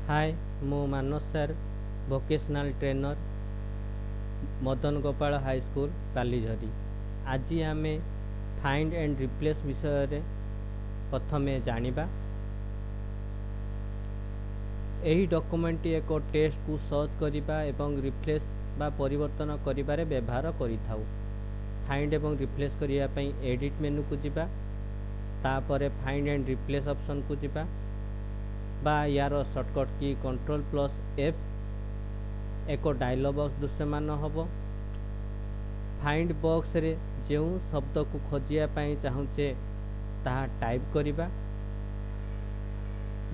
हाय मु Manas sir vocational trainer Madan Gopal high school Kalijhari. आज आम फाइंड एंड रिप्लेस विषय प्रथमे जानिबा। एही डॉक्यूमेंट एक टेक्स्ट को सर्च करिबा एवं रिप्लेस बा परिवर्तन करिबारे व्यवहार करिथाउ। फाइंड एवं रिप्लेस करिया पई एडिट मेनू को जिबा, तापरे फाइंड एंड रिप्लेस ऑप्शन को जिबा बा यार शॉर्टकट की Ctrl+F। एक डायलॉग बॉक्स दृश्यमान होबो। फाइंड बॉक्स रे जो शब्द को खोजिया पाई चाहूचे ताहा टाइप करिबा।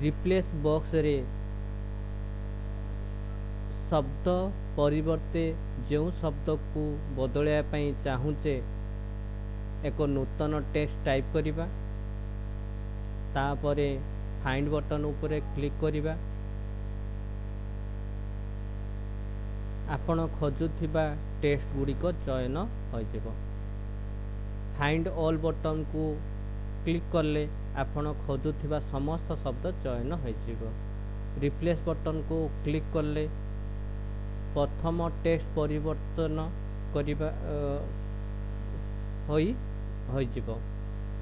रिप्लेस बॉक्स रे शब्द परिवर्ते जो शब्द को बदलया पाई चाहूचे एक नूतन टेक्स्ट टाइप करिबा। तापरे फाइंड बटन उपरे क्लिक करिबा। आपण खोजुथिबा टेक्स्ट गुड़िक चयन होइजिबो। फाइंड ऑल बटन को क्लिक करले आपण खोजुथिबा समस्त शब्द चयन होइजिबो। रिप्लेस बटन को क्लिक करले प्रथम टेक्स्ट परिवर्तन करिबा होइजिबो।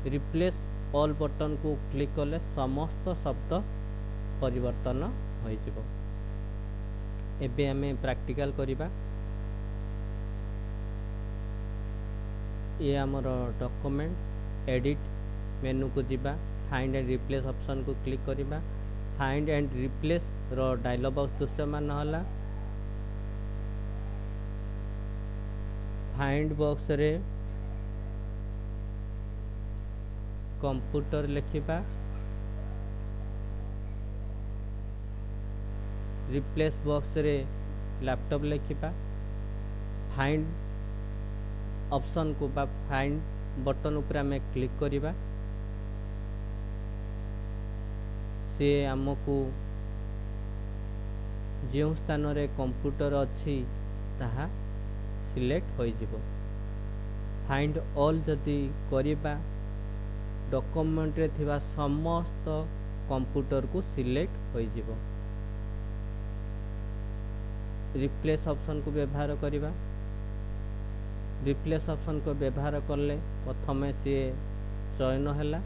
रिप्लेस ऑल बटन को क्लिक करले समस्त शब्द परिवर्तन होइजिबो। एबे आमे प्रैक्टिकल करिबा। ये आमर डॉक्यूमेंट एडिट मेनू को जिबा, फाइंड एंड रिप्लेस ऑप्शन को क्लिक करिबा। फाइंड एंड रिप्लेस रो डायलॉग बॉक्स दृश्यमान होला। फाइंड बॉक्स रे कंप्यूटर लिखिबा। रिप्लेस बॉक्स रे लैपटॉप लिखिबा। फाइंड ऑप्शन को बा फाइंड बटन ऊपर आमे क्लिक करिबा। से आमको जो स्थान रे कंप्यूटर अच्छी ताहा सिलेक्ट हो जिवो। फाइंड ऑल जदि करिबा डॉक्यूमेंट रे थिबा समस्त कंप्यूटर को सिलेक्ट हो जिवो। रिप्लेस ऑप्शन को व्यवहार करिबा। रिप्लेस ऑप्शन को व्यवहार करले प्रथमे से चयन हैला,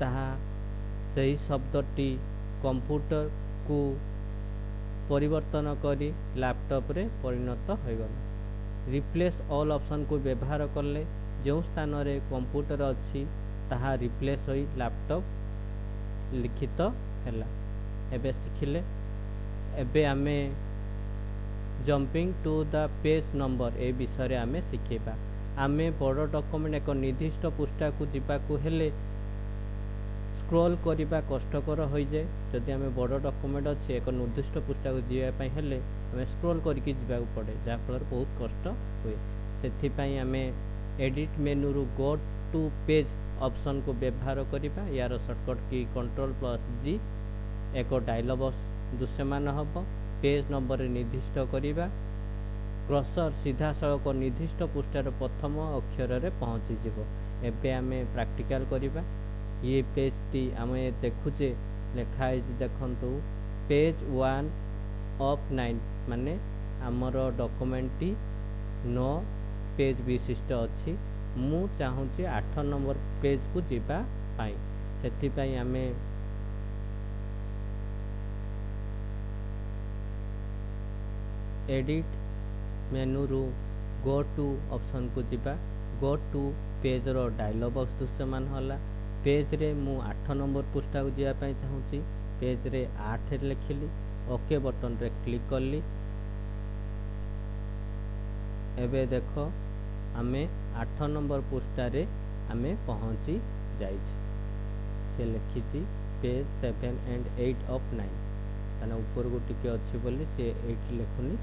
ताहा सही शब्दटी कंप्यूटर को परिवर्तन करी लैपटॉप रे परिणत हो गला। रिप्लेस ऑल ऑप्शन को व्यवहार करले जो स्थान रे कंप्यूटर अच्छी ताहा रिप्लेस होई लैपटॉप लिखित हैला। एबे सिखिले। एबे आमे jumping to the page number ए विषय आमे सिखेबा। आमे बड़ डॉक्यूमेंट एक निर्दिष्ट पृष्ठा को जीवा को हेले स्क्रॉल करिबा कष्टकर होई जाए। जदि आमे बड़ डॉक्यूमेंट अच्छे एक निर्दिष्ट पृष्ठा को जीवा पई हेले आमे स्क्रॉल करके जीवा को पड़े, जा फल बहुत कष्ट हुए। सेथि पई आमे एडिट मेनू रु गो टू पेज ऑप्शन को व्यवहार करिबा। यार शॉर्टकट की Ctrl+G। एक डायलॉग बॉक्स दृश्यमान होबो। पेज नंबर निर्दिष्ट करिबा। क्रसर सीधा सड़क निर्दिष्ट पृष्ठार प्रथम अक्षर रे पहुँची जिवो। एबे आमे प्रैक्टिकल करिबा। ये पेज टी आमे देखुचे लेखा देखंतु पेज 1 ऑफ 9 माने आमर डॉक्यूमेंट टी 9 पेज विशिष्ट अच्छी। मु चाहूची 8 नंबर पेज को जीवा पाई। सेथि पई आमे एडिट मेनू रु गो टू ऑप्शन को जीवा। गो टू पेज रो डायलॉग बॉक्स दृश्यमान होला। पेज रे मु 8 नंबर पृष्ठा को जीवा पाई चाहूची। पेज रे 8 लिखिली। ओके बटन रे क्लिक करली। एबे देखो आमे 8 नंबर पृष्ठा रे आमे पहुंची जाइछि। से लिखिछि पेज 7 एंड 8 ऑफ 9 ताना ऊपर को टिके अच्छी बोली से 8 लिखुनी।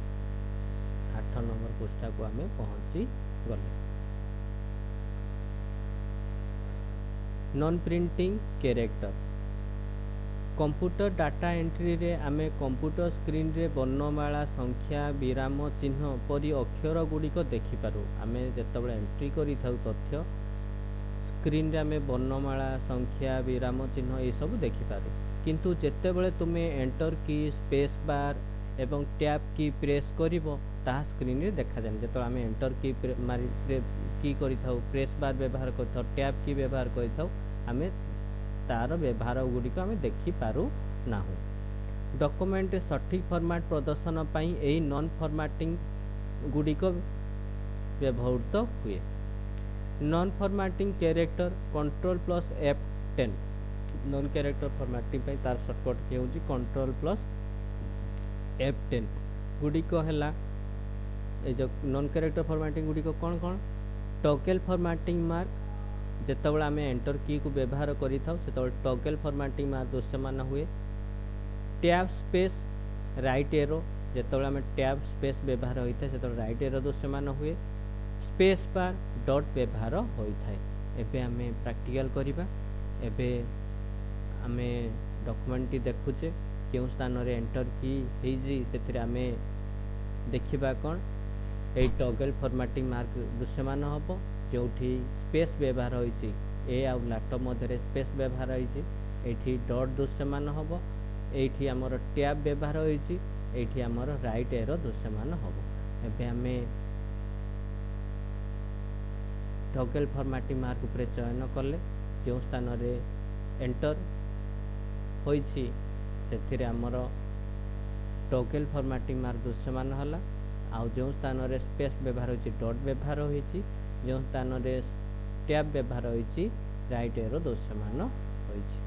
8 नंबर पृष्ठा को आमे पहुंची गले। Non printing character computer data entry रे आमे कंप्यूटर स्क्रीन रे वर्णमाला संख्या विराम चिन्ह परी अक्षर गुड़िक देखिपारू। आमे जेतबेले एंट्री करी थाउ तथ्य स्क्रीन रे आमे वर्णमाला संख्या विराम चिन्ह ये सब देखिपारू किंतु जेतेबेले तुमे एंटर की स्पेस बार एवं टैब की प्रेस करिवो ताहा स्क्रीन रे देखा जाए जेतो आमे एंटर की की करिथाउ प्रेस बार व्यवहार करिथाउ टैब की व्यवहार करिथाउ आमे तार व्यवहार गुडी को आमे देखि पारू नाहु डॉक्यूमेंट रे सठिक फॉर्मेट प्रदर्शन पई एई नॉन फॉर्मेटिंग गुडी को व्यवहृत हुए non formatting character control plus F10 non character formatting पई तार शॉर्टकट के होची कंट्रोल प्लस F10 गुडी को हैला ए जो नॉन कैरेक्टर फॉर्मेटिंग गुडी को कोन कोन टॉगल फॉर्मेटिंग मार्क जेतेबेले आमे एंटर की को व्यवहार करिथाउ सेतेबेले टॉगल फॉर्मेटिंग मार्क दृश्यमान हुए टैब स्पेस राइट एरो जेतेबेले आमे टैब स्पेस व्यवहार होइथे सेतेबेले राइट एरो दृश्यमान हुए स्पेस बार डॉट व्यवहार होइथाय एबे आमे प्रैक्टिकल करिबा एबे आमे डॉक्यूमेंट टी देखुचे केउ स्थान रे एंटर की हेजी सेतिरे आमे देखिबा कोन ए टॉगल फॉर्मेटिंग मार्क दृश्यमान हबो जोठी स्पेस व्यवहार होइची ए आ लैपटॉप मधरे स्पेस व्यवहार होइची एठी डॉट दृश्यमान हबो एठी हमर टैब व्यवहार होइची एठी हमर राइट एरो दृश्यमान हबो एबे आमे टॉगल फॉर्मेटिंग मार्क उपरे चयन कले जो स्थान रे एंटर होइची सेथिरे हमर टॉगल फॉर्मेटिंग मार्क दृश्यमान हला आ जो स्थान रे स्पेस व्यवहार होइची डॉट व्यवहार होइची जो स्थान रे टैब व्यवहार होइची राइट एरो दृश्यमान होइची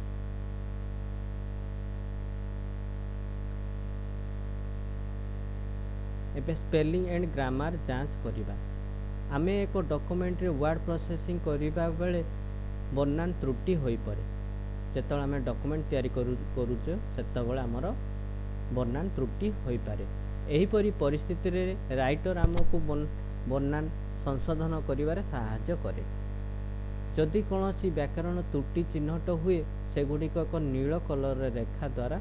एबे स्पेलिंग एंड ग्रामर जांच करिबा आमे एको डॉक्यूमेंट रे वर्ड प्रोसेसिंग करिबा बेले बनान त्रुटि होई परे जेतबेले आमे डॉक्यूमेंट तयारी करूचे सेतबेले हमर बनान त्रुटि होई पारे एही परि परिस्थिति रे राइटर हमकु बनान संशोधन करिवारे सहायता करे जदि कोनोसी व्याकरण त्रुटि चिन्हट हुए सेगुडी को एक नील कलर रेखा द्वारा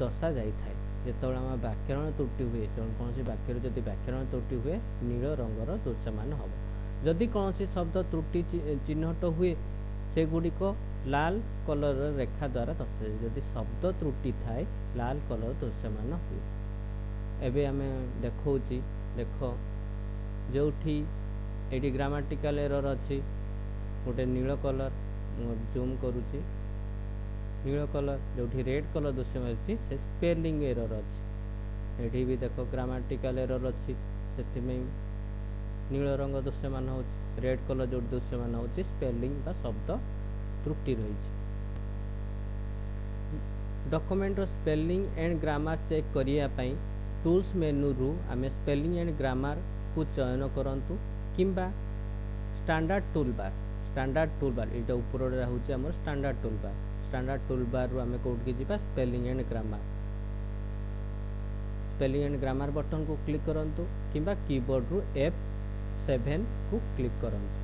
दर्शा जाई थाए जेतबेले हम व्याकरण त्रुटि हुए कोनोसी वाक्य जदि व्याकरण त्रुटि हुए नील रंगर दृश्यमान हबो जदि कोनोसी शब्द त्रुटि चिन्हट हुए सेगुडी को लाल कलर रेखा द्वारा दर्शा जदि शब्द त्रुटि थाए लाल कलर दृश्यमान हुए एबे आमे देखौची देखो जोठी एटी ग्रामाटिकल एरर अछि गोटे नील कलर जूम करूची नील कलर जोठी रेड कलर दृश्यमान अछि से स्पेलिंग एरर अछि एठी भी देखो ग्रामाटिकल एरर अछि सेति में नील रंग दृश्यमान होछि रेड कलर जो दृश्यमान होछि स्पेलिंग बा शब्द त्रुटि रहिछि document spelling and grammar check करिया पई टूल्स मेनू रु आमे स्पेलिंग एंड ग्रामर को चयन करंतु किंबा स्टैंडर्ड टूलबार एटा ऊपर रे रहउछि हमर स्टैंडर्ड टूलबार रु आमे कोड के जिबा स्पेलिंग एंड ग्रामर बटन को क्लिक करंतु किंबा कीबोर्ड रु F7 को क्लिक करंतु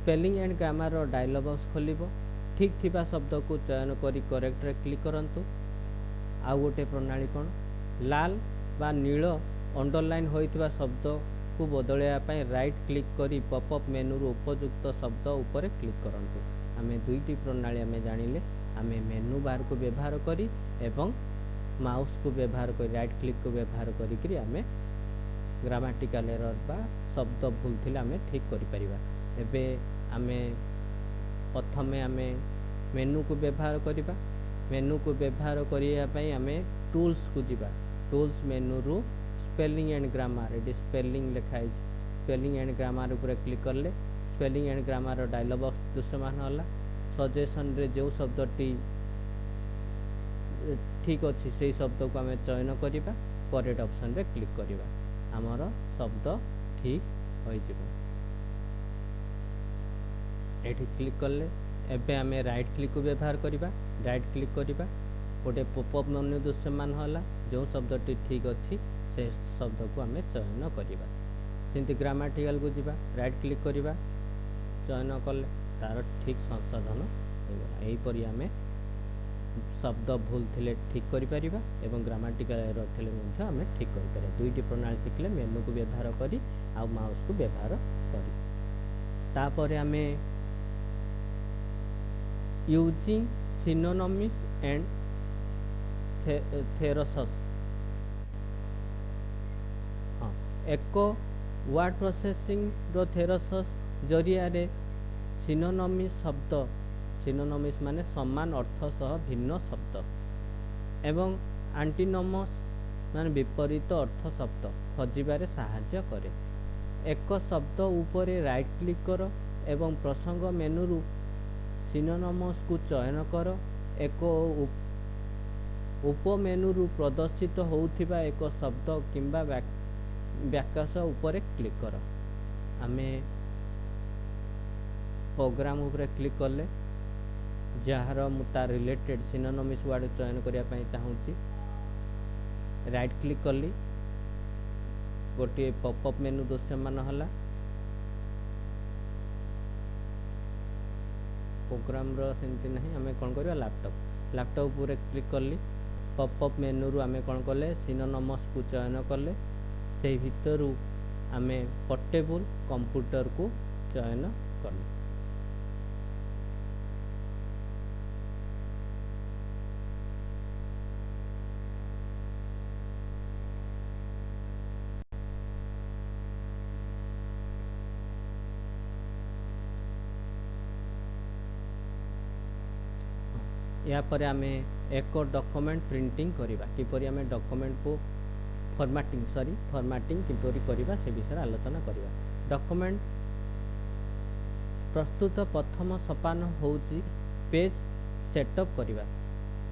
स्पेलिंग एंड ग्रामर रो डायलॉग बॉक्स खोलिबो ठीक थिबा शब्द को चयन करी करेक्ट रे क्लिक करंतु आ गोटे प्रणाली कोन लाल बा नील अंडरलाइन होइतबा शब्द को बदलया पई राइट क्लिक करी पॉपअप मेनू रो उपयुक्त शब्द ऊपर क्लिक करंतु आमे दुईटी प्रणाली आमे जानिले आमे मेनू बार को व्यवहार करी एवं माउस को व्यवहार करी राइट क्लिक को व्यवहार करी करी आमे ग्रामाटिकल एरर बा शब्द भूल थिले आमे ठीक करि परिबा एबे आमे प्रथमे आमे मेनू को व्यवहार करिबा मेनू को व्यवहार करिया पई आमे टूल्स को जिबा टूल्स मेनू रु स्पेलिंग एंड ग्रामर एडी स्पेलिंग लिखाई स्पेलिंग एंड ग्रामर ऊपर क्लिक करले spelling and grammar dialog box दृश्यमान होला सजेशन रे जो शब्दटी ठीक अछि सेही शब्द को आमे चयन करिबा करेक्ट ऑप्शन रे क्लिक करिबा हमर शब्द ठीक होई जिवो एठी क्लिक करले एबे आमे राइट क्लिक को व्यवहार करिबा राइट क्लिक करिबा गोटे पॉपअप मेनू दृश्यमान होला जो शब्दटी ठीक अछि से शब्द को आमे चयन करिबा सेंति ग्रामाटिकल को जिबा राइट क्लिक करिबा चयन कले तार ठीक संशोधन होइबा एही परि आमे शब्द भूल थिले ठीक करि परिबा एवं ग्रामाटिकल एरर थिले मध्ये आमे ठीक करि परिबा दुईटी प्रणाली शिखले मेनू को व्यवहार करी आ माउस को व्यवहार करी तापरे आमे यूजिंग सिनोनिम्स एंड थेरसस। हाँ, एक वर्ड प्रोसेसिंग रो थेरसस जरिया सिनोनिम्स शब्द, सिनोनिम्स माने समान अर्थ सह भिन्न शब्द एवं एंटीनोमस माने विपरीत अर्थ शब्द खोजिबारे सहायता करे। एक शब्द उपरे राइट क्लिक कर एवं प्रसंग मेनू सिनोनिम्स को चयन कर। एक उपमेनू प्रदर्शित होउथिबा एक शब्द किंबा वाक्यांश उपरे क्लिक कर। आमे प्रोग्राम उपरे क्लिक कले जार मुता रिलेटेड सिनोनिम्स वर्ड चयन करिया पई चाहूची, राइट क्लिक कली, गोटे पॉपअप मेनू दृश्यमान होला। प्रोग्राम रो सेमती नहीं, आमे कोन करिया लैपटॉप, लैपटॉप पूरे क्लिक कली, पॉपअप मेनू रु आमे कोन कले सिनोनिम्स को चयन कले। से भितरु आमे पोर्टेबल कंप्यूटर को चयन कले। या पर आमे एक डॉक्यूमेंट प्रिंटिंग करिबा, किपरि आमे डॉक्यूमेंट को फॉर्मेटिंग किपरि करिबा से विषय आलोचना करिबा। डॉक्यूमेंट प्रस्तुत प्रथम सोपान होउची पेज सेटअप करिबा।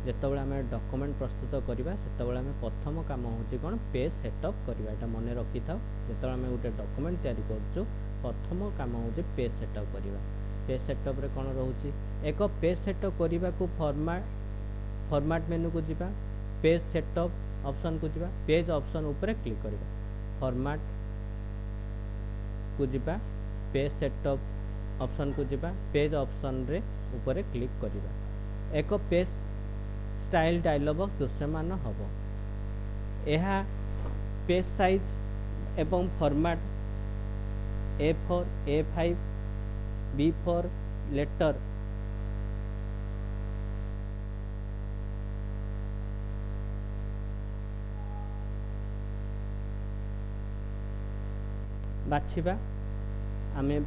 जेतबेला आमे डॉक्यूमेंट प्रस्तुत करिबा सेतबेला आमे प्रथम काम होउची कोन पेज सेटअप करिबा। एटा मने रखि थाओ, जेतबेला आमे उटे डॉक्यूमेंट तयारी करछु प्रथम काम होउची पेज सेटअप करिबा। पेज सेटअप रे कोन रहउची, एक पेज सेटअप करिबा को फॉर्मेट मेनू को जिबा, पेज सेटअप ऑप्शन को जिबा, पेज ऑप्शन ऊपर क्लिक करिबा, फॉर्मेट को जिबा, पेज सेटअप ऑप्शन को जिबा, पेज ऑप्शन रे ऊपर क्लिक करिबा। एक पेज स्टाइल डायलॉग बॉक्स दृश्यमान हबो। एहा पेज साइज एवं format A4, A5, B4 letter बाछिबा। आमे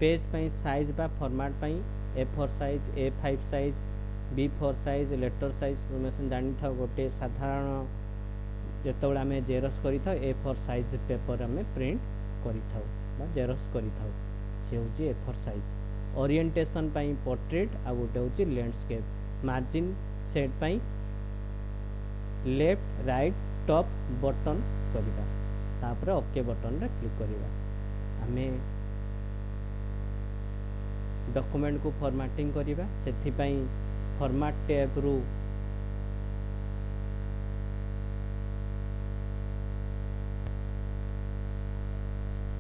पेज पई साइज बा फॉर्मेट पई A4 size, A5 size, B4 size, letter size information जानि था। गोटे साधारण जेतबेला आमे जेरक्स करि था A4 साइज पेपर आमे प्रिंट करि था बा जेरक्स करि था, से होची A4 साइज। ओरिएंटेशन पई पोर्ट्रेट आ गोटे होची लैंडस्केप। मार्जिन सेट पई लेफ्ट राइट टॉप बटन करिबा, तापर ओके बटन रे क्लिक करिबा। आमे डॉक्यूमेंट को फॉर्मेटिंग करिबा, सेथि पई फॉर्मेट टैब रु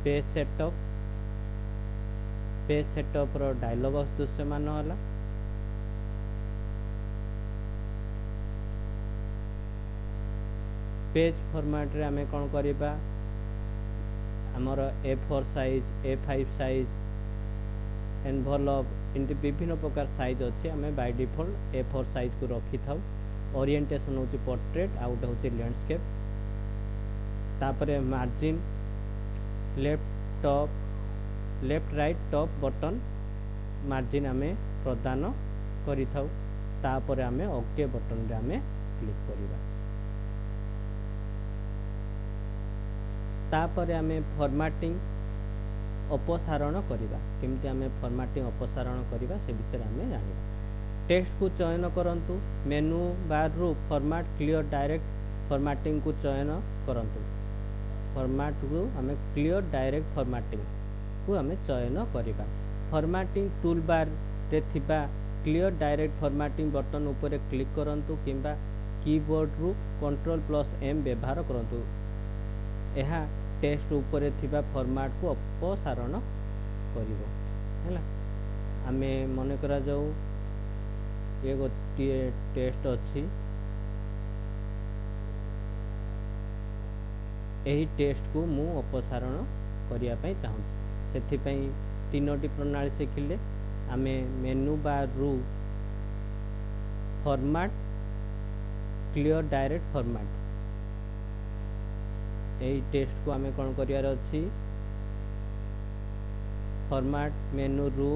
पेज सेटअप रो डायलॉग बॉक्स दृश्यमान होला। पेज फॉर्मेट रे आमे कोन करिबा, हमर A4 size, A5 size, envelope इनते विभिन्न प्रकार साइज अछि। आमे बाय डिफॉल्ट A4 साइज को रखि थाउ। ओरिएंटेशन होची पोर्ट्रेट आ उटा होची लैंडस्केप। तापरे margin left right top button margin आमे प्रदान करि थाउ। तापरे आमे ओके बटन रे आमे क्लिक करिबा। तापरे आमे फॉर्मेटिंग अपसारण करिबा। केमति आमे फॉर्मेटिंग अपसारण करिबा से विषय आमे जानिबा। टेक्स्ट को चयन करंतु, मेनू बार रु फॉर्मेट क्लियर डायरेक्ट फॉर्मेटिंग को चयन करंतु। फॉर्मेट रु आमे क्लियर डायरेक्ट फॉर्मेटिंग को आमे चयन करिबा। फॉर्मेटिंग टूल बार रे थिबा क्लियर डायरेक्ट फॉर्मेटिंग बटन ऊपर क्लिक करंतु किंबा कीबोर्ड रु Ctrl+M व्यवहार करंतु। एहा टेक्स्ट ऊपर थिबा फॉर्मेट को अपसारण करिवो हैला। आमे मने करा जाऊ ये गोटे टेक्स्ट अछि, एही टेक्स्ट को मु अपसारण करिया पई चाहूँ। सेथि पई तीनोटी प्रणाली शिखिले। आमे मेनू बार रु फॉर्मेट क्लियर डायरेक्ट फॉर्मेट यही टेस्ट को आमे कौन करियार अछि फॉर्मेट मेनू रु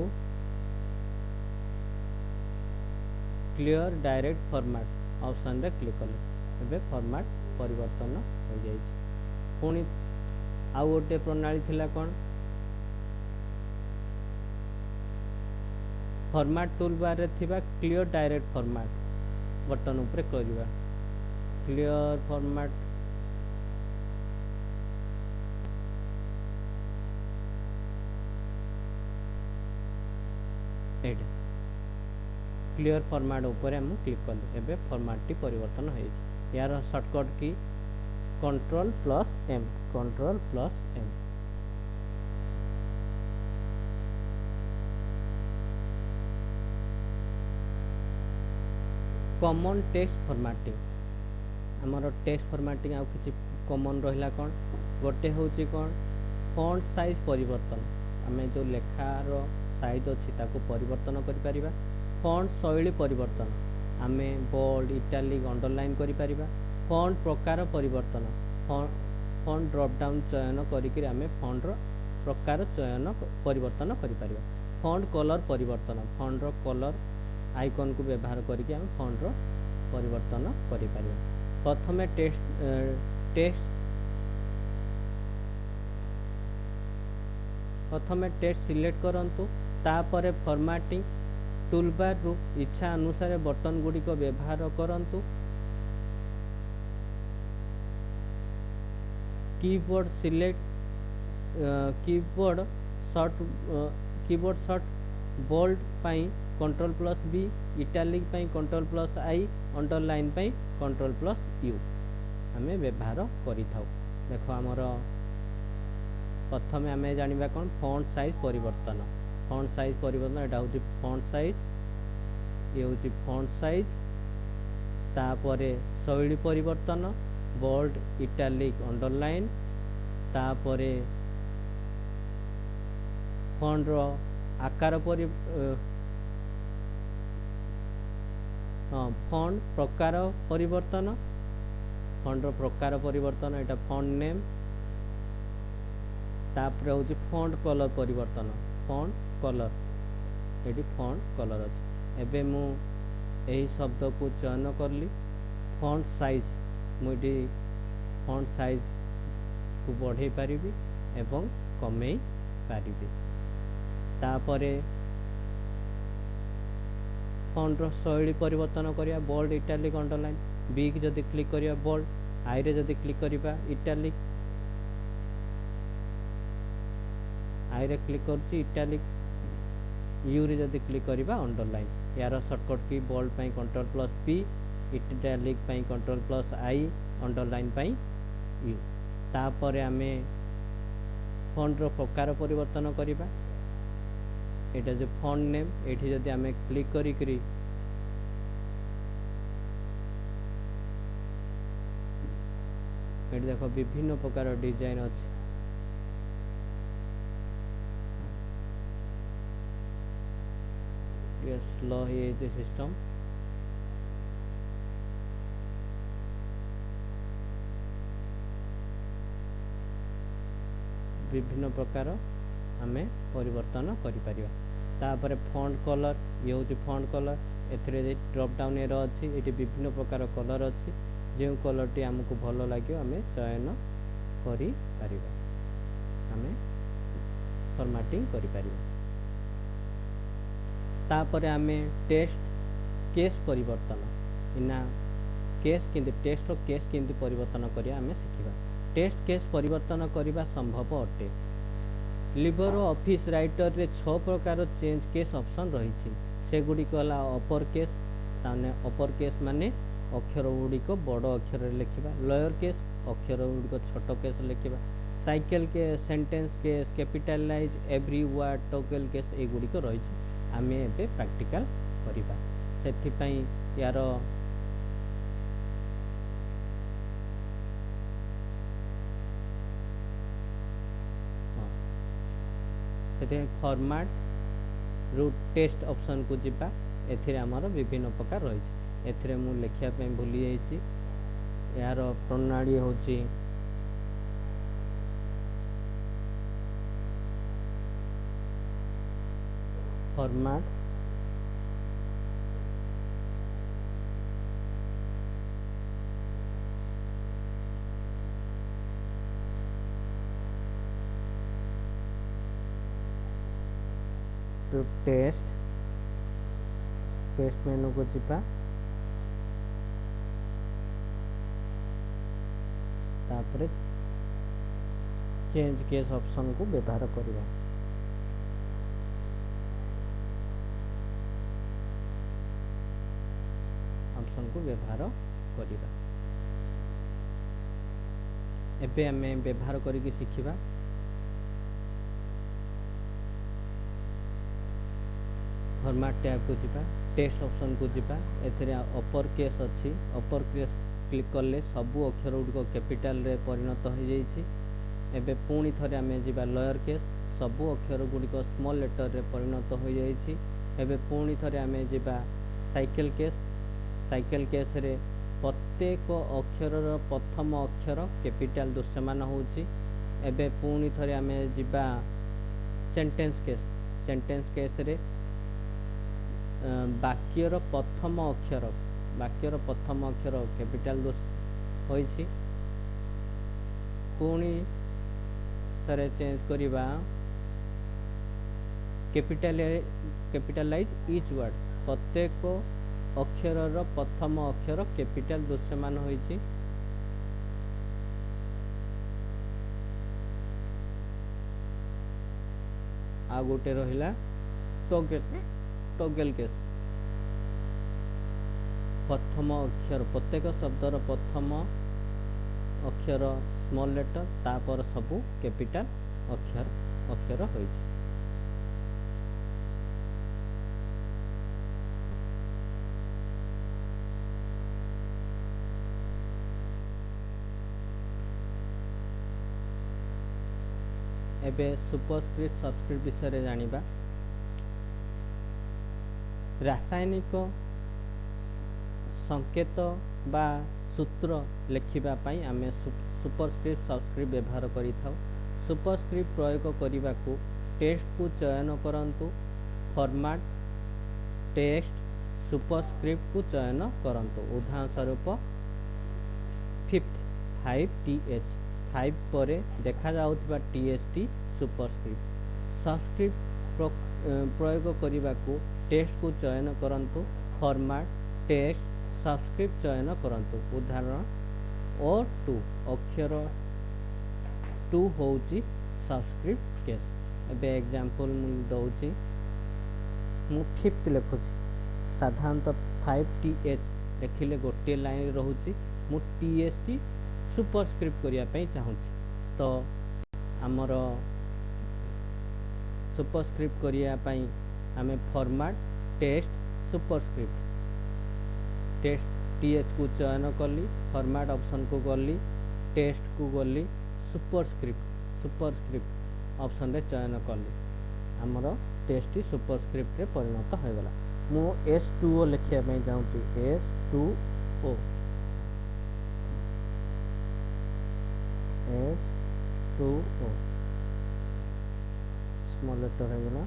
क्लियर डायरेक्ट फॉर्मेट ऑप्शन रे क्लिक कले एबे फॉर्मेट परिवर्तन हो जाय पुणी आउ गोटे प्रणाली थिला कौन फॉर्मेट टूल बार रे थिबा क्लियर डायरेक्ट फॉर्मेट बटन ऊपर करिवा क्लियर फॉर्मेट एड क्लियर फॉर्मेट ऊपर हम क्लिक कले एबे फॉर्मेट टी परिवर्तन हो यार shortcut key control plus M common text formatting आमर टेक्स्ट फॉर्मेटिंग आउ किसी कॉमन रहिला कौन गोटे होची कौन फॉन्ट साइज परिवर्तन आमे जो लेखार साइज अच्छी ताको परिवर्तन करि परिबा फॉन्ट शैली परिवर्तन आमे बोल्ड इटालिक अंडरलाइन करि परिबा फॉन्ट प्रकार परिवर्तन फॉन्ट ड्रॉप डाउन चयन करिकि आमे फॉन्ट रो प्रकार चयन परिवर्तन करि परिबा फॉन्ट कलर परिवर्तन फॉन्ट रो कलर आइकन को व्यवहार करके हम फॉन्ट रो परिवर्तन करि परिबा प्रथमे टेक्स्ट सिलेक्ट करंतु तापरे फॉर्मेटिंग टूलबार रु इच्छा अनुसार बटन गुडी को व्यवहार करंतु keyboard select keyboard short bold पाई कंट्रोल प्लस बी इटालिक पाई कंट्रोल प्लस आई अंडरलाइन पाई कंट्रोल प्लस यू आमे व्यवहार करि थाउ देखो हमर प्रथमे आमे जानिबा कोन फॉन्ट साइज परिवर्तन एटा होची फॉन्ट साइज ये होची फॉन्ट साइज तापरे शैली परिवर्तन बोल्ड इटालिक अंडरलाइन तापरे फॉन्ट रो आकार फॉन्ट प्रकार परिवर्तन फॉन्ट रो प्रकार परिवर्तन एटा फॉन्ट नेम तापर होची फॉन्ट कलर परिवर्तन font colour eighty font colour अछि एबे मु एही शब्द को चयन करली फॉन्ट साइज मुडी फॉन्ट साइज को बढ़े पारिबी एवं कमेई पारिबी तापरे फॉन्ट रो शैली परिवर्तन करिया बोल्ड इटालिक अंडरलाइन बी की जदि क्लिक करिया बोल्ड आई रे जदि क्लिक करिबा इटालिक आई रे क्लिक करछि इटालिक यू रे जदि क्लिक करिबा अंडरलाइन यार शॉर्टकट की बोल्ड पई कंट्रोल प्लस पी इटालिक पई कंट्रोल प्लस आई अंडरलाइन पई यू तापरे आमे फॉन्ट रो प्रकार परिवर्तन करिबा एटा जो फॉन्ट नेम एठी जदि आमे क्लिक करी करी एठी देखो विभिन्न प्रकार डिजाइन अछि ये स्लो है जे सिस्टम विभिन्न प्रकार आमे परिवर्तन करि परिबा तापरे फॉन्ट कलर ये होची फॉन्ट कलर एथरे ड्रॉप डाउन एरो अछि एटी विभिन्न प्रकार कलर अछि जे कलर टी हमको भलो लागियो हमें चयन करि परिबा हमें फॉर्मेटिंग करि परिबा तापरे हमें टेक्स्ट केस परिवर्तन इना केस किंतु टेक्स्ट रो केस किंतु परिवर्तन करिया हमें सिखिबा टेक्स्ट केस परिवर्तन करिबा संभव अटे लिबर ऑफिस राइटर रे 6 प्रकार चेंज केस ऑप्शन रही से गुडी कहला अपर केस ताने अपर केस माने अक्षर गुडी को बड़ अक्षर रे लिखिबा लोअर केस अक्षर गुडी को छोट केस लिखिबा साइकिल के sentence case capitalise every word toggle case ए गुडी को रही आमे एबे प्रैक्टिकल करिबा सेथि पई यार फॉर्मेट रू टेक्स्ट ऑप्शन को जिबा एथिरे हमर विभिन्न प्रकार रही एथिरे मु लेखिया पे भूली जाइछि। यार प्रणाली होछि फॉर्मेट टू टेस्ट मेनू को जीपा तापरे चेंज केस ऑप्शन को व्यवहार करबा। ऑप्शन को व्यवहार करबा। एबे हमें व्यवहार करिक शिखिबा फॉर्मेट टैब को जीपा टेक्स्ट ऑप्शन को जीपा एथिरे अपर केस अछि अपर केस क्लिक करले सबु अक्षर गुड़िक कैपिटल रे परिणत हो जाइछि। एबे पुणी थरे आमे जीवा लोअर केस सबु अक्षर गुड़िक स्मॉल लेटर रे परिणत हो जाइछि। एबे पुणी थरे आमे जीवा साइकेल केस रे प्रत्येक अक्षर रो प्रथम अक्षर कैपिटल दृश्यमान होछि। एबे पुणी थरे आमे जीवा सेंटेंस केस रे वाक्यर प्रथम अक्षर कैपिटल होइछि। पुणी थरे चेंज करिबा कैपिटलाइज ईच वर्ड प्रत्येक अक्षर रो प्रथम अक्षर कैपिटल दृश्यमान होइछि। आ गोटे रहिला टॉगल केस प्रथम अक्षर प्रत्येक शब्दर प्रथम अक्षर स्मॉल लेटर तापर सबु कैपिटल अक्षर होइछि। एबे सुपरस्क्रिप्ट सबस्क्रिप्ट विषय जानिबा। रासायनिक संकेत बा सूत्र लेखिबा पई आमे सुपरस्क्रिप्ट सबस्क्रिप्ट व्यवहार करि थाउ। सुपरस्क्रिप्ट प्रयोग करिबा को टेक्स्ट को चयन करंतु फॉर्मेट टेक्स्ट सुपरस्क्रिप्ट को चयन करंतु। उदाहरण स्वरूप 5th 5 परे देखा जाउथिबा TST सुपरस्क्रिप्ट। सबस्क्रिप्ट प्रयोग करिबा को टेक्स्ट को चयन करंतु फॉर्मेट टेक्स्ट सबस्क्रिप्ट चयन करंतु। उदाहरण O2 अक्षर 2 होउची सबस्क्रिप्ट केस। एबे एग्जांपल मु दउची मु 5th लिखुची साधारणतः 5th देखिले गोटे लाइन रहूची मु TST सुपरस्क्रिप्ट करिया पई चाहूची। तो हमर सुपरस्क्रिप्ट करिया पई हमें format text superscript text TH को चयन कली फॉर्मेट ऑप्शन को गली टेक्स्ट को गली सुपरस्क्रिप्ट ऑप्शन रे चयन कली हमर टेक्स्ट सुपरस्क्रिप्ट रे परिणत हो गला। मु S2O लिखिया पई चाहूची S2O स्मॉल लेटर है गला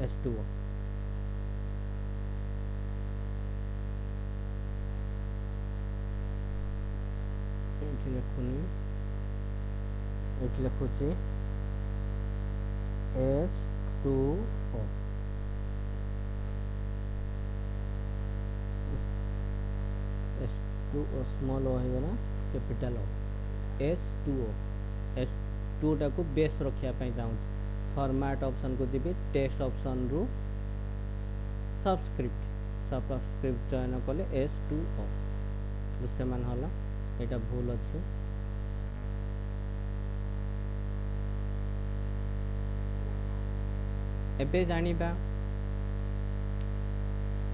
S2O। एठी लिखुनी एठी लिखुची S2O S2O स्मॉल O है गला कैपिटल O S2O टाको बेस रखिया पई चाहूँ। फॉर्मेट ऑप्शन को जीबी टेक्स्ट ऑप्शन रु सबस्क्रिप्ट चयन कले S2O दृश्यमान होला। एटा भूल अछि। एबे जानिबा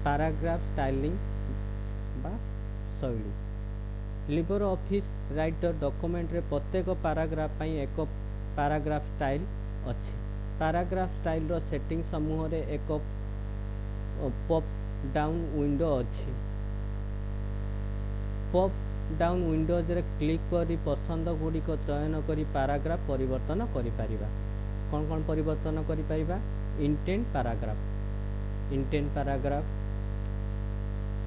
पैराग्राफ स्टाइलिंग बा शैली। लिबर ऑफिस राइटर डॉक्यूमेंट रे प्रत्येक पैराग्राफ पई एक पैराग्राफ स्टाइल अछि। पैराग्राफ स्टाइल रो सेटिंग समूह रे एक पॉप डाउन विंडो अछि। पॉप डाउन विंडोज रे क्लिक करी पसंद गुड़िक चयन करी पैराग्राफ परिवर्तन करि परिबा। कौन कौन परिवर्तन करि परिबा? Indent paragraph. Indent paragraph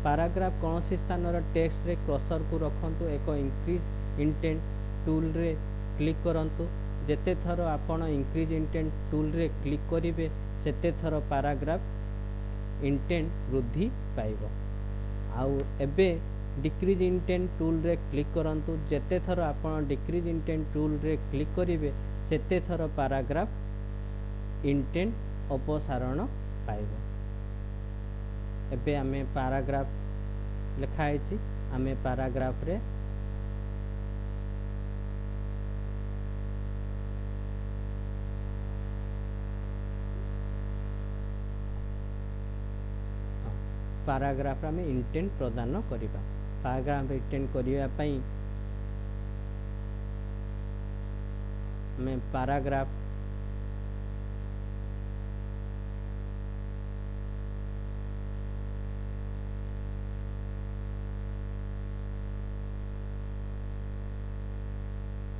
paragraph कौन सी स्थान टेक्स्ट रे कर्सर को रखंतु एक इंक्रीज इंटेंट टूल रे क्लिक करंतु। जेते थर आपण इंक्रीज इंटेंट टूल रे क्लिक करिवे सेते थर पैराग्राफ इंटेंट वृद्धि पाइबो। आउ एबे डिक्रीज इंटेंट टूल रे क्लिक करंतु। जेते थर आपण डिक्रीज इंटेंट टूल रे क्लिक करिवे सेते थर पैराग्राफ इंटेंट अपसारण पाइबो। एबे आमे पैराग्राफ लिखाई छी आमे पैराग्राफ रे पैराग्राफ आमे इंटेंट प्रदान करिबा। पैराग्राफ इंटेंट करिया पई आमे पैराग्राफ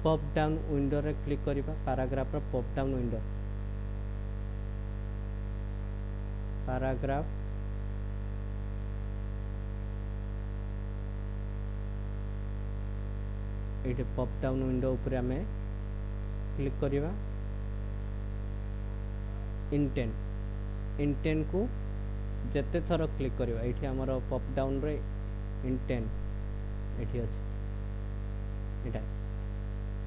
पॉप डाउन विंडो रे क्लिक करिबा। पैराग्राफ रो पॉप डाउन विंडो पैराग्राफ ये पॉप डाउन विंडो ऊपर आमे क्लिक करिबा। इंटेंट इंटेंट को जेते थर क्लिक करिबा एठी हमर पॉप डाउन रे इंटेंट एठी अछि एटा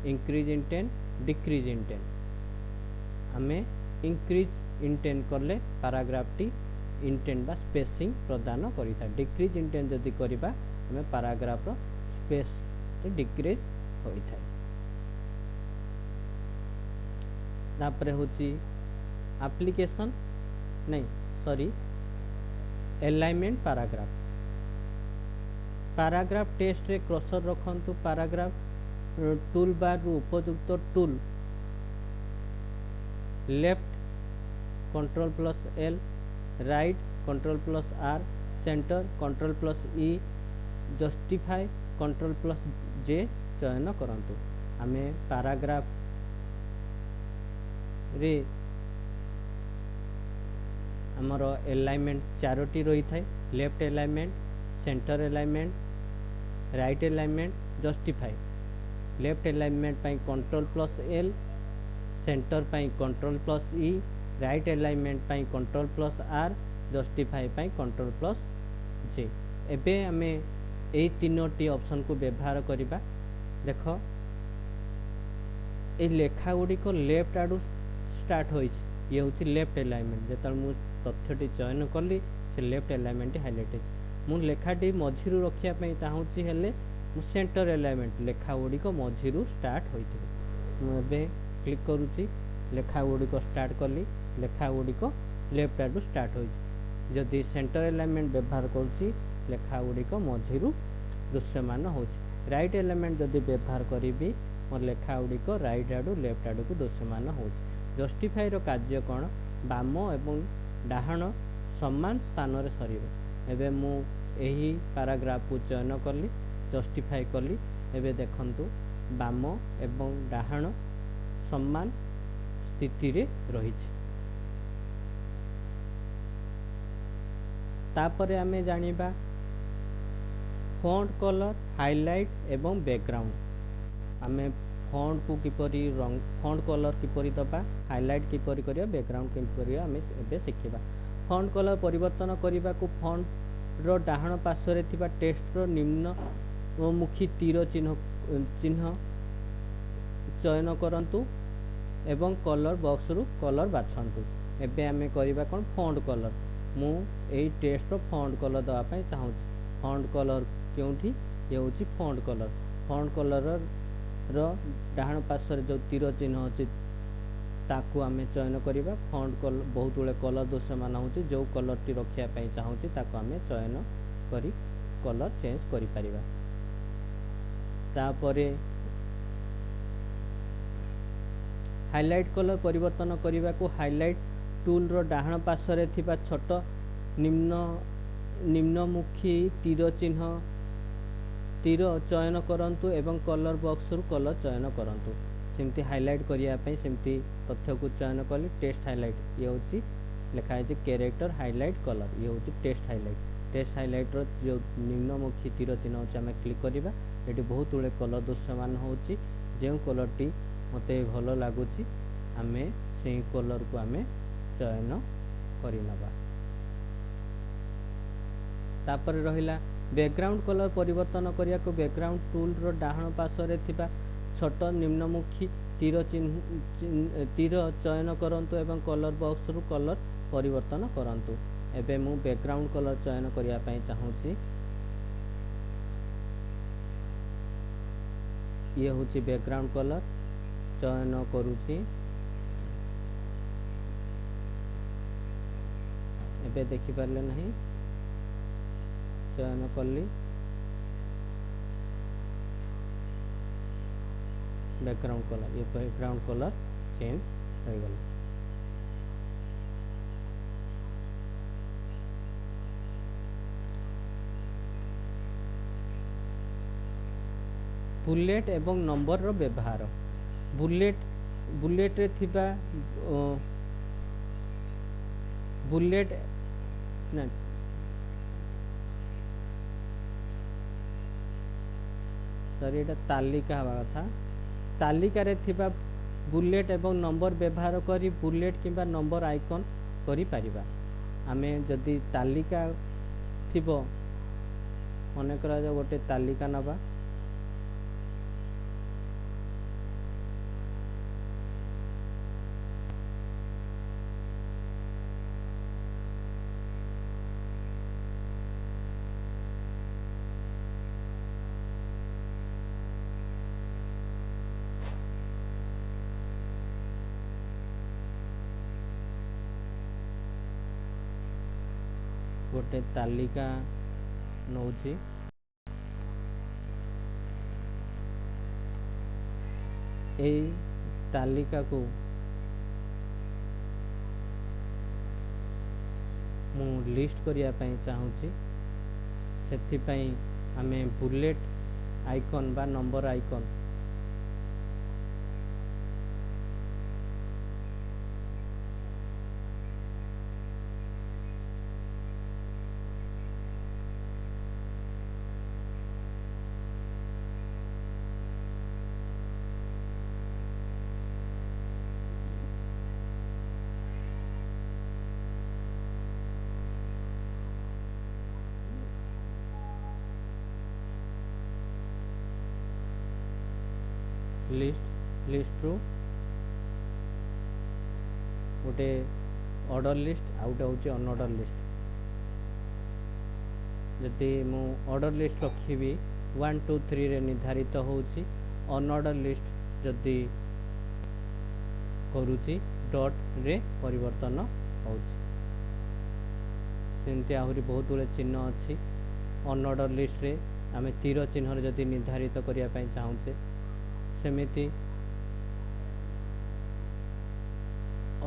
इंक्रीज इंटेंट डिक्रीज इंटेंट आमे इंक्रीज इंटेंट करले पैराग्राफ टी इंटेंट बा स्पेसिंग प्रदान करिता। डिक्रीज इंटेंट जदि करिबा आमे पैराग्राफ रो स्पेस डिक्रीज होइथा। तापरे होची एप्लीकेशन नहीं sorry alignment paragraph. Paragraph text रे कर्सर रखंतु। पैराग्राफ टूल बार रु उपयुक्त tool left Ctrl+L right Ctrl+R centre Ctrl+E justify Ctrl+J चयन करंतु। आमे पैराग्राफ रे हमर अलाइनमेंट चारोटी रही थाए। Left alignment centre alignment right alignment justify. Left alignment पाई Ctrl+L सेंटर पाई Ctrl+E राइट अलाइनमेंट पाई Ctrl+R जस्टिफाई पाई Ctrl+J। एबे आमे ए तीनोटी ऑप्शन को व्यवहार करिबा। देखो ए लेखा गुडी को लेफ्ट आडू स्टार्ट होइछ ये होची लेफ्ट अलाइनमेंट। जेतल मु तथ्यटी चयन करली से लेफ्ट अलाइनमेंट हाइलाइट है। मु लेखाटी मझिरु रखिया पई चाहूची हेले मु सेंटर अलाइनमेंट लेखा गुडी को मझिरु स्टार्ट होइथिबो। मु एबे क्लिक करूची लेखा गुडी को स्टार्ट करली लेखा गुडी को लेफ्ट आडू स्टार्ट होइछ। जदि सेंटर अलाइनमेंट व्यवहार करूची लेखा गुडी को मझिरु दृश्यमान होची। राइट एलिमेंट जदि व्यवहार करी मोर लेखा गुडी को राइट आडू लेफ्ट आडू को दृश्यमान होची। जस्टिफाई रो कार्य कोन बाम एवं डाहाण समान स्थान रे सरीबो। एबे मु एही पैराग्राफ को चयन करली जस्टिफाई करली। एबे देखंतु बाम एवं डाहाण समान स्थिति रे रहिछि। तापरे आमे जानिबा फॉन्ट कलर हाइलाइट एवं बैकग्राउंड। आमे फॉन्ट को किपरि रंग फॉन्ट कलर किपरि दबा हाइलाइट किपरि करिया बैकग्राउंड किपरि करिया आमे एबे सिखिबा। फॉन्ट कलर परिवर्तन करिबा को फॉन्ट रो डाहाण पार्श्व रे थिबा टेक्स्ट रो निम्न मुखी तीर चिन्ह चयन करंतु एवं कलर बॉक्स रु कलर बाछंतु। एबे आमे करिबा कोन फॉन्ट कलर मु एई टेक्स्ट रो फॉन्ट कलर दवा पई चाहूची। फॉन्ट कलर क्योंठी ये होची फॉन्ट कलर। फॉन्ट कलर रो डाहाण पार्श्व रे जो तीर चिन्ह अछि ताकू आमे चयन करिबा। फॉन्ट कलर बहुत गुळे कलर दृश्यमान होची। जो कलर टी रखिया पई चाहूची ताकू आमे चयन करी कलर चेंज करि परिबा। तापरे हाइलाइट कलर परिवर्तन करिबा को हाइलाइट टूल रो डाहाण पार्श्व रे थिबा छोट निम्नमुखी तीर चिन्ह तीर चयन करंतु एवं कलर बॉक्स रु कलर चयन करंतु सेमती हाइलाइट करिया पई सेमती तथ्य को चयन कली टेस्ट हाइलाइट ये होची लिखा है कैरेक्टर हाइलाइट कलर ये होची टेस्ट हाइलाइट रो जो निम्नमुखी तीर चिन्ह होची आमे क्लिक करिबा एटी बहुत गुड़े कलर दृश्यमान होची जो कलर टी मते भलो लागुची आमे सेही कलर को आमे चयन करि नबा तापर रहिला बैकग्राउंड कलर परिवर्तन करिया को बैकग्राउंड टूल रो डाहण पार्श्व थिबा छोट निम्नमुखी तीर चयन करंतु एवं कलर बॉक्स रु कलर परिवर्तन करंतु एबे मु बैकग्राउंड कलर चयन करिया पई चाहूची ये होची बैकग्राउंड कलर चयन करूची एबे देखि परले नहीं चयन कली बैकग्राउंड कलर ये बैकग्राउंड कलर चेंज हो गला बुलेट एवं नंबर रो व्यवहार बुलेट रे थिबा बुलेट ना सॉरी एटा तालिका हवा कथा तालिका रे थिबा बुलेट एवं नंबर व्यवहार करी बुलेट किंबा नंबर आइकन करि परिबा आमे जदि तालिका थिबो मने करा जो गोटे तालिका नबा गोटे तालिका नौची ए तालिका को मु लिस्ट करिया पई चाहूची सेथि पई आमे बुलेट आइकन बा नंबर आइकन लिस्ट रू गोटे ऑर्डर लिस्ट आउट होची अनऑर्डर लिस्ट जदि मु ऑर्डर लिस्ट रखिबी 1 2 3 रे निर्धारित होची अनऑर्डर लिस्ट जदि करूची डॉट रे परिवर्तन होची सेमती आहुरी बहुत गुड़े चिन्ह अच्छी अनऑर्डर लिस्ट रे आमे तीर चिन्ह रे जदि निर्धारित करिया पई चाहूचे सेमिति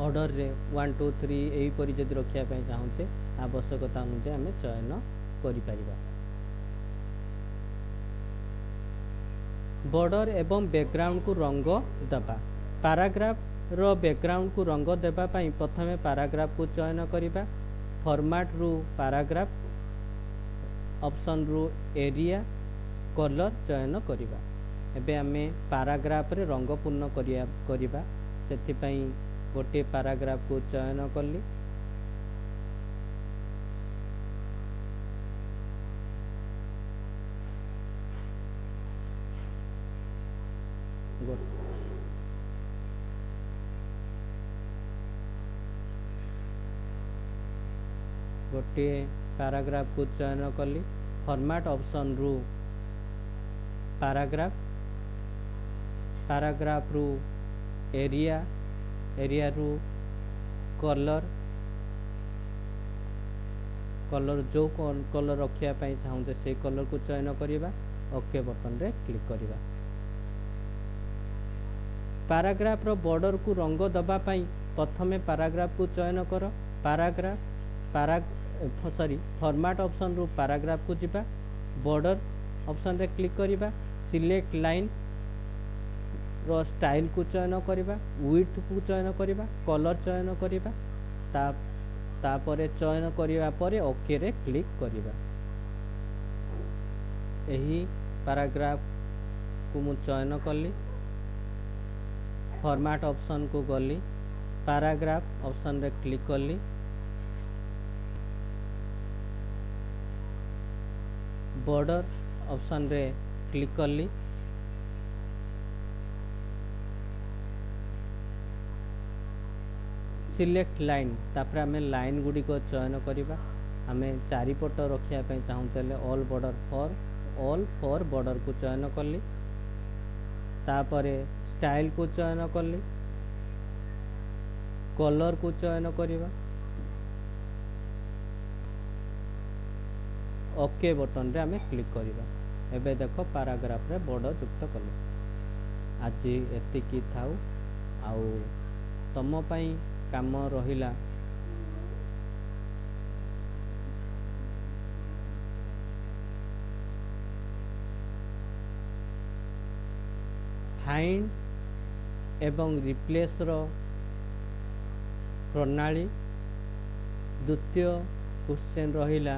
ऑर्डर रे 1 2 3 एही परि जदि रखिया पई चाहूचे आवश्यकता अनुसार आमे चयन करि परिबा बॉर्डर एवं बैकग्राउंड को रंग दबा पैराग्राफ रो बैकग्राउंड को रंग देबा पई प्रथमे पैराग्राफ को चयन करिबा फॉर्मेट रु पैराग्राफ ऑप्शन रु एरिया कलर चयन करिबा एबे आमे पैराग्राफ रे रंग पूर्ण करिबा सेथि पई गोटे पैराग्राफ को चयन कली गोटे पैराग्राफ को चयन कली फॉर्मेट ऑप्शन रु पैराग्राफ रु एरिया रु कलर जो कलर रखिया पई चाहूते से कलर को चयन करिबा ओके बटन रे क्लिक करिबा पैराग्राफ रो बॉर्डर को रंग दबा पई प्रथमे पैराग्राफ को चयन कर फॉर्मेट ऑप्शन रु पैराग्राफ को जिबा बॉर्डर ऑप्शन रे क्लिक करिबा सिलेक्ट लाइन रो स्टाइल को चयन करिबा विड्थ को चयन करिबा कलर चयन करिबा तापरे चयन करिबा परे ओके रे क्लिक करिबा एही पैराग्राफ को मु चयन कली फॉर्मेट ऑप्शन को गली पैराग्राफ ऑप्शन रे क्लिक कली बॉर्डर ऑप्शन रे क्लिक कली सिलेक्ट लाइन तापर आम लाइन गुड़ी को चयन करिबा आमे चारिपट रखिया पे चाहूले ऑल फॉर बॉर्डर को चयन कली तापरे स्टाइल को चयन कली कलर को चयन करिबा ओके बटन रे आमे क्लिक करिबा एबे देखो पैराग्राफ रे बॉर्डर युक्त कले आज एतिकी थाउ आउ तम पई काम रहिला फाइंड एवं रिप्लेस रो प्रणाली द्वितीय क्वेश्चन रहिला